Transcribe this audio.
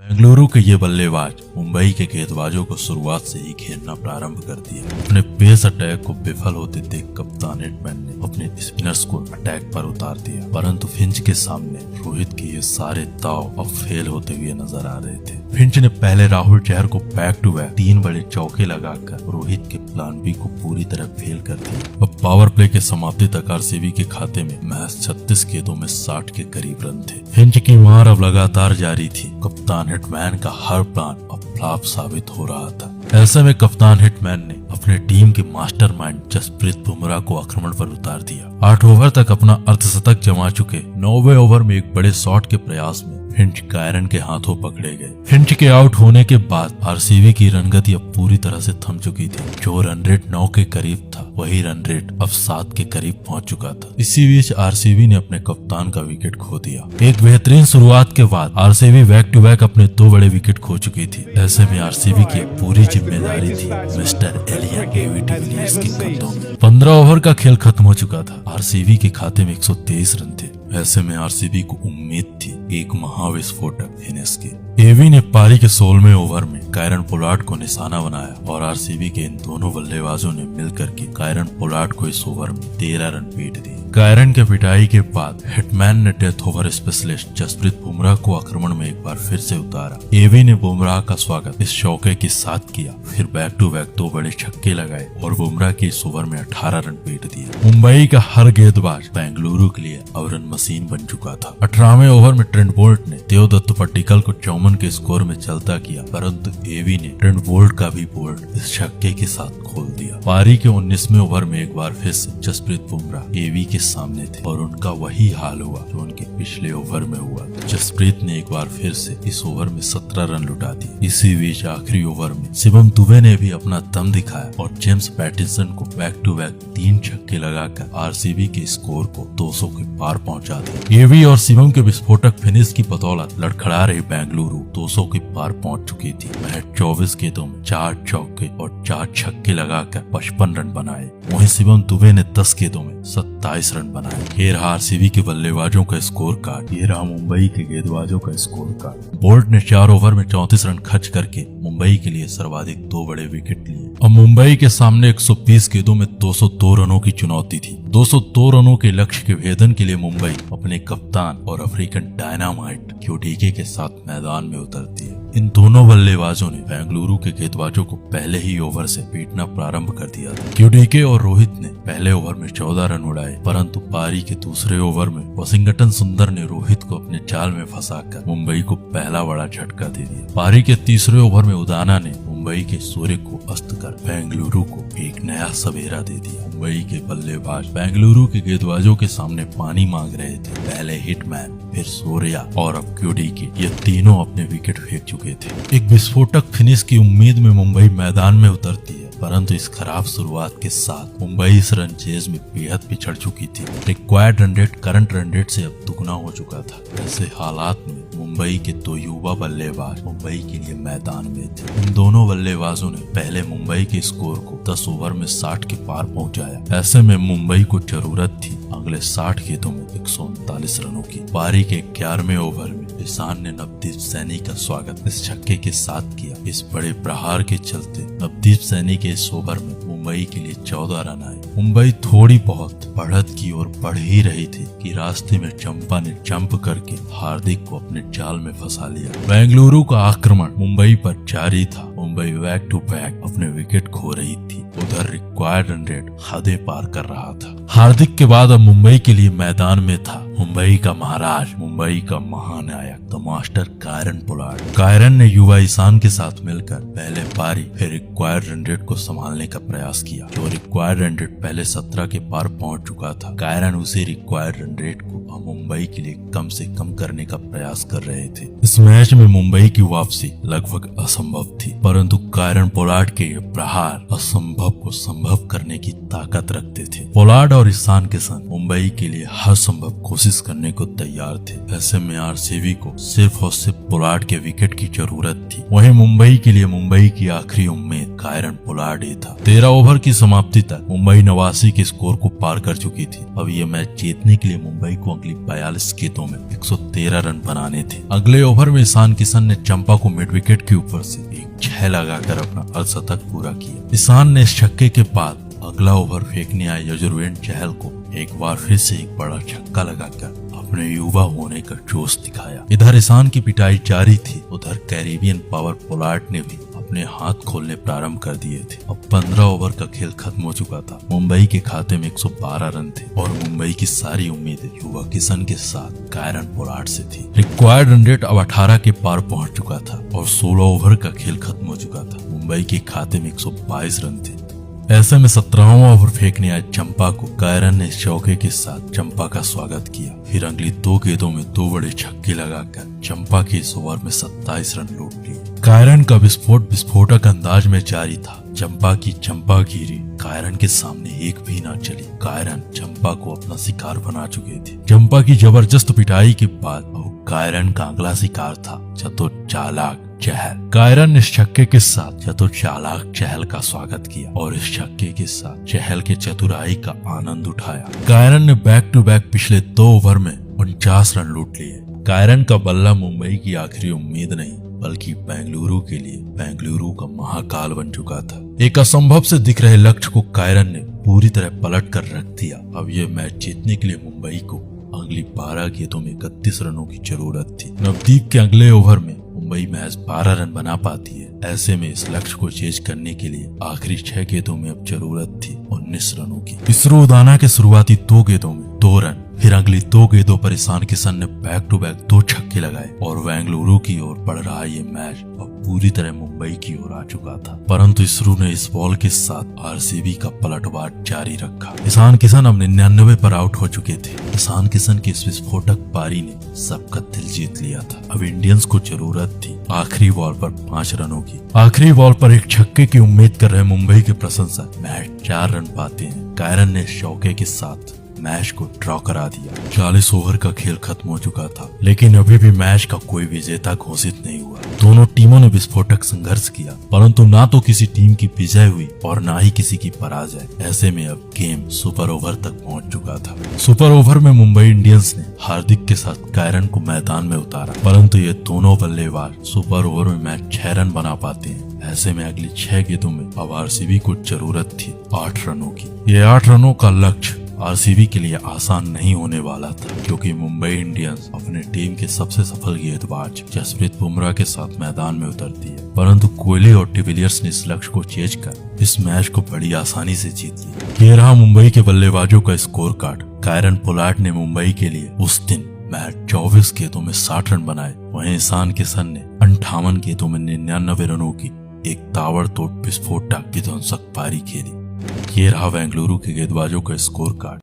बेंगलुरु के ये बल्लेबाज मुंबई के गेंदबाजों को शुरुआत से ही घेरना प्रारंभ कर दिया। अपने पेस अटैक को विफल होते देख कप्तान हिटमैन ने अपने स्पिनर्स को अटैक पर उतार दिया, परंतु फिंच के सामने रोहित के ये सारे दाव अब फेल होते हुए नजर आ रहे थे। फिंच ने पहले राहुल चहर को बैक टू बैक 3 बड़े चौके लगाकर रोहित के प्लान बी को पूरी तरह फेल कर दिया। अब पावर प्ले के समाप्ति तक आरसीबी के खाते में महज 36 गेंदों में 60 के करीब रन थे। फिंच की मार अब लगातार जारी थी। कप्तान हिटमैन का हर प्लान अब फ्लॉप साबित हो रहा था। ऐसे में कप्तान हिटमैन ने अपने टीम के मास्टरमाइंड जसप्रीत बुमराह को आक्रमण पर उतार दिया। 8 ओवर तक अपना अर्धशतक जमा चुके 9वें ओवर में एक बड़े शॉट के प्रयास में फिंच कायरन के हाथों पकड़े गए। फिंच के आउट होने के बाद आरसीबी की रनगति अब पूरी तरह से थम चुकी थी। जो रन रेट 9 के करीब था, वही रन रेट अब 7 के करीब पहुंच चुका था। इसी बीच आरसीबी ने अपने कप्तान का विकेट खो दिया। एक बेहतरीन शुरुआत के बाद आरसीबी बैक टू बैक अपने 2 बड़े विकेट खो चुकी थी। ऐसे में आरसीबी की पूरी जिम्मेदारी थी मिस्टर एलियट डेविड डिविलियर्स के कंधों में। 15 ओवर का खेल खत्म हो चुका था। आरसीबी के खाते में 123 रन थे। ऐसे में आरसीबी को उम्मीद थी एक महाविस्फोटक फिनिश की। एवी ने पारी के 16वें ओवर में कायरन पोलार्ड को निशाना बनाया और आरसीबी के इन दोनों बल्लेबाजों ने मिलकर के कायरन पोलार्ड को इस ओवर में 13 रन पीट दिए। कायरन के पिटाई के बाद हिटमैन ने death over specialist Jasprit Bumrah को आक्रमण में एक बार फिर से उतारा। एवी ने बुमराह का स्वागत इस चौके के साथ किया, फिर बैक टू बैक 2 बड़े छक्के लगाए और बुमराह के इस ओवर में 18 रन पीट दिए। मुंबई का हर गेंदबाज बेंगलुरु के लिए अब रन मशीन बन चुका था। 18वें ओवर में ट्रेंट बोल्ट ने देवदत्त पट्टिकल को 54 के स्कोर में चलता किया, परंतु एवी ने ट्रेंट बोल्ट का भी बोल्ट इस छक्के के साथ खोल दिया। पारी के 19वें ओवर में एक बार फिर से जसप्रीत बुमराह एवी के सामने थे और उनका वही हाल हुआ जो उनके पिछले ओवर में हुआ। जसप्रीत ने एक बार फिर से इस ओवर में 17 रन लुटा दिए। इसी बीच आखिरी ओवर में शिवम दुबे ने भी अपना दम दिखाया और जेम्स पैटिंसन को बैक टू बैक 3 छक्के लगाकर आरसीबी के स्कोर को 200 के पार पहुंचा दिया। एवी और शिवम के विस्फोटक फिनिश की बदौलत लड़खड़ा रही बेंगलुरु 200 के पार पहुंच चुकी थी। महज 24 गेंदों में 4 चौके और 4 छक्के लगाकर 55 रन बनाए। वहीं शिवम दुबे ने 10 गेंदों में 27 रन बनाए। ये रहा आरसीबी के बल्लेबाजों का स्कोर कार्ड, ये रहा मुंबई के गेंदबाजों का स्कोर कार्ड। बोल्ट ने 4 ओवर में 34 रन खर्च करके मुंबई के लिए सर्वाधिक 2 बड़े विकेट लिए। अब मुंबई के सामने 120 गेंदों में 202 रनों की चुनौती थी। 202 रनों के लक्ष्य के भेदन के लिए मुंबई अपने कप्तान और अफ्रीकन डायनामाइट क्यूडीके के साथ मैदान में उतरती है। इन दोनों बल्लेबाजों ने बेंगलुरु के गेंदबाजों को पहले ही ओवर से पीटना प्रारंभ कर दिया था। क्यूडीके और रोहित ने पहले ओवर में 14 रन उड़ाए, परंतु पारी के दूसरे ओवर में वाशिंगटन सुंदर ने रोहित को अपने जाल में फंसाकर मुंबई को पहला बड़ा झटका दे दिया। पारी के तीसरे ओवर में उदाना ने मुंबई के सूर्य को अस्त कर बेंगलुरु को एक नया सवेरा दे दिया। मुंबई के बल्लेबाज बेंगलुरु के गेंदबाजों के सामने पानी मांग रहे थे। पहले हिटमैन, फिर सूर्या और अब क्यूडीके, ये तीनों अपने विकेट फेंक चुके थे। एक विस्फोटक फिनिश की उम्मीद में मुंबई मैदान में उतरती है, परंतु इस खराब शुरुआत के साथ मुंबई इस रन चेज में बेहद पिछड़ चुकी थी। Required run rate current run rate से अब दुगना हो चुका था। ऐसे हालात में मुंबई के 2 युवा बल्लेबाज मुंबई के लिए मैदान में थे। इन दोनों बल्लेबाजों ने पहले मुंबई के स्कोर को 10 ओवर में 60 के पार पहुंचाया। ऐसे में मुंबई को जरूरत थी अगले 60 गेंदों में 139 रनों की। पारी के 11वें ओवर में ईशान ने नवदीप सैनी का स्वागत इस छक्के के साथ किया। इस बड़े प्रहार के चलते नवदीप सैनी के इस ओवर में मुंबई के लिए 14 रन आए। मुंबई थोड़ी बहुत बढ़त की ओर बढ़ ही रही थी कि रास्ते में चंपा ने जंप करके हार्दिक को अपने जाल में फंसा लिया। बेंगलुरु का आक्रमण मुंबई पर जारी था। मुंबई बैक टू बैक अपने विकेट खो रही थी। उधर रिक्वायर्ड रन रेट हदें पार कर रहा था। हार्दिक के बाद अब मुंबई के लिए मैदान में था मुंबई का महाराज, मुंबई का महानायक, the master Kieron Pollard. Kieron ने युवा ईशान के साथ मिलकर पहले पारी फिर रिक्वायर्ड रन रेट को संभालने का प्रयास किया। जो रिक्वायर्ड रन रेट पहले 17 के पार पहुंच चुका था, कायरन उसी रिक्वायर्ड रन रेट को मुंबई के लिए कम से कम करने का प्रयास कर रहे थे। इस मैच में मुंबई की वापसी लगभग असंभव थी, परंतु कायरन पोलार्ड के प्रहार असंभव को संभव करने की ताकत रखते थे। पोलार्ड और ईशान किशन मुंबई के लिए हर संभव कोशिश करने को तैयार थे। ऐसे में आरसीबी को सिर्फ और सिर्फ पोलार्ड के विकेट की जरूरत थी। वहीं मुंबई के लिए मुंबई की आखिरी उम्मीद कायरन पोलार्ड ही था। 13 ओवर की समाप्ति तक मुंबई 89 के स्कोर को पार कर चुकी थी। अब ये मैच जीतने के लिए मुंबई को अगली 42 गेंदों में 113 रन बनाने थे। अगले ओवर में ईशान किशन ने चंपा को मिड विकेट के ऊपर से एक 6 लगाकर अपना अर्धशतक पूरा किया। ईशान ने इस छक्के के बाद अगला ओवर फेंकने आए यजुर्वेंद्र चहल को एक बार फिर से एक बड़ा छक्का लगाकर अपने युवा होने का जोश दिखाया। इधर ईशान की पिटाई जारी थी, उधर कैरिबियन पावर पोलार्ड ने भी अपने हाथ खोलने प्रारंभ कर दिए थे। अब 15 ओवर का खेल खत्म हो चुका था। मुंबई के खाते में 112 रन थे और मुंबई की सारी उम्मीदें युवा किशन के साथ कायरन पोलार्ड से थी। रिक्वायर्ड रन रेट अब 18 के पार पहुंच चुका था और 16 ओवर का खेल खत्म हो चुका था। मुंबई के खाते में 122 रन थे। ऐसे में 17वां ओवर फेंकने आए चंपा को कायरन ने चौके के साथ चंपा का स्वागत किया। फिर अगली 2 गेंदों में 2 बड़े छक्के लगाकर चंपा के इस ओवर में 27 रन लूट लिए। कायरन का विस्फोट विस्फोटक अंदाज में जारी था। चंपा की चंपागिरी कायरन के सामने एक भी ना चली। कायरन चंपा को अपना शिकार बना चुके थे। चंपा की जबरदस्त पिटाई के बाद कायरन का अगला शिकार था चतुर चालाक चहल। कायरन ने इस छक्के के साथ चतुर चालाक चहल का स्वागत किया और इस छक्के के साथ चहल के चतुराई का आनंद उठाया। कायरन ने बैक टू बैक पिछले 2 ओवर में 49 रन लूट लिए। कायरन का बल्ला मुंबई की आखिरी उम्मीद नहीं बल्कि बेंगलुरु के लिए बेंगलुरु का महाकाल बन चुका था। एक असंभव से दिख रहे लक्ष्य को कायरन ने पूरी तरह पलट कर रख दिया। अब यह मैच जीतने के लिए मुंबई को अगली 12 गेंदों में 31 रनों की जरूरत थी। नवदीप के अगले ओवर में मुंबई महज 12 रन बना पाती है। ऐसे में इस लक्ष्य को चेज करने के लिए आखिरी 6 गेंदों में अब जरूरत थी 19 रनों की। इसरो उदाना के शुरुआती 2 गेंदों में 2 रन, फिर अगली 2 गेंदों पर ईशान किशन ने बैक टू बैक 2 छक्के लगाए और बेंगलुरु की ओर बढ़ रहा ये मैच अब पूरी तरह मुंबई की ओर आ चुका था। परंतु इसरो ने इस बॉल के साथ आरसीबी का पलटवार जारी रखा। ईशान किशन अब 99 पर आउट हो चुके थे। ईशान किशन की इस विस्फोटक पारी ने सबका दिल जीत लिया था। अब इंडियंस को जरूरत थी आखिरी बॉल पर 5 रनों की। आखिरी बॉल पर एक छक्के की उम्मीद कर रहे मुंबई के प्रशंसक मैच 4 रन पाते हैं। कायरन ने चौके के साथ मैच को ड्रॉ करा दिया। 40 ओवर का खेल खत्म हो चुका था, लेकिन अभी भी मैच का कोई विजेता घोषित नहीं हुआ। दोनों टीमों ने विस्फोटक संघर्ष किया, परंतु ना तो किसी टीम की विजय हुई और ना ही किसी की पराजय। ऐसे में अब गेम सुपर ओवर तक पहुंच चुका था। सुपर ओवर में मुंबई इंडियंस ने हार्दिक के साथ कायरन को मैदान में उतारा, परंतु ये दोनों बल्लेबाज सुपर ओवर में मैच 6 रन बना पाते हैं। ऐसे में अगली 6 गेंदों में अब आरसीबी को जरूरत थी 8 रनों की। ये 8 रनों का लक्ष्य आरसीबी के लिए आसान नहीं होने वाला था, क्योंकि मुंबई इंडियंस अपने टीम के सबसे सफल गेंदबाज जसप्रीत बुमराह के साथ मैदान में उतरती है। परंतु कोहली और डिविलियर्स ने इस लक्ष्य को चेज कर इस मैच को बड़ी आसानी से जीत लिया। ये रहा मुंबई के बल्लेबाजों का स्कोर कार्ड। कायरन पोलार्ड ने मुंबई के लिए उस दिन मैच 24 गेंदों में 60 रन बनाए। वहीं ईशान किशन ने 58 गेंदों में 99 रनों की एक ताबड़तोड़ विस्फोटक विध्वंसक पारी खेली। ये रहा बेंगलुरु के गेंदबाजों का स्कोर कार्ड।